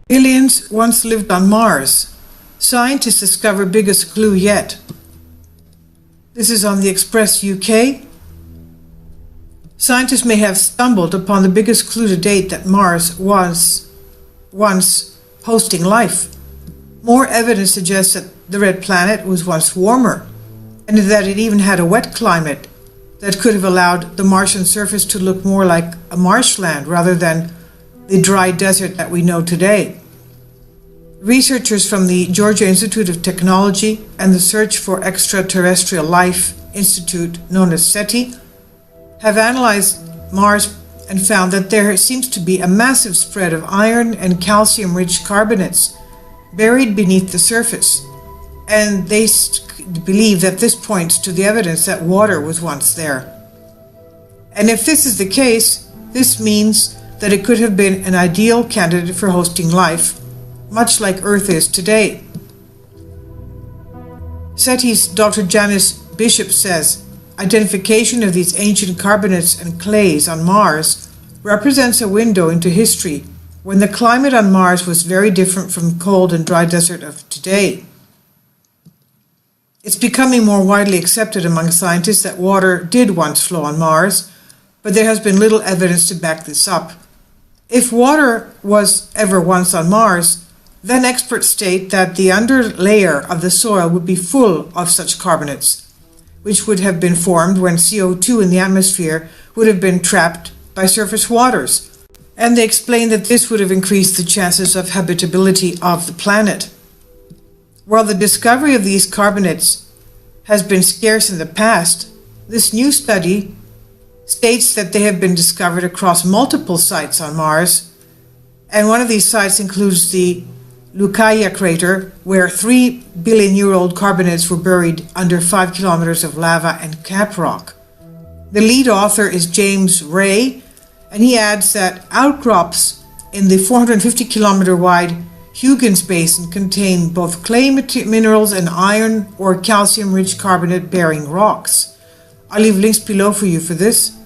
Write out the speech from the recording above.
Aliens once lived on Mars. Scientists discover biggest clue yet. This is on the Express UK. Scientists may have stumbled upon the biggest clue to date that Mars was once hosting life. More evidence suggests that the red planet was once warmer, and that it even had a wet climate that could have allowed the Martian surface to look more like a marshland rather than the dry desert that we know today. Researchers from the Georgia Institute of Technology and the Search for Extraterrestrial Life Institute, known as SETI, have analyzed Mars and found that there seems to be a massive spread of iron and calcium-rich carbonates buried beneath the surface, and they believe that this points to the evidence that water was once there. And if this is the case, this means that it could have been an ideal candidate for hosting life, much like Earth is today. SETI's Dr. Janice Bishop says, identification of these ancient carbonates and clays on Mars represents a window into history when the climate on Mars was very different from the cold and dry desert of today. It's becoming more widely accepted among scientists that water did once flow on Mars, but there has been little evidence to back this up. If water was ever once on Mars, then experts state that the underlayer of the soil would be full of such carbonates, which would have been formed when CO2 in the atmosphere would have been trapped by surface waters. And they explain that this would have increased the chances of habitability of the planet. While the discovery of these carbonates has been scarce in the past, this new study states that they have been discovered across multiple sites on Mars, and one of these sites includes the Leucaia crater, where 3 billion-year-old carbonates were buried under 5 kilometers of lava and caprock. The lead author is James Ray, and he adds that outcrops in the 450-kilometer-wide Huygens Basin contain both clay minerals and iron or calcium-rich carbonate-bearing rocks. I'll leave links below for you for this.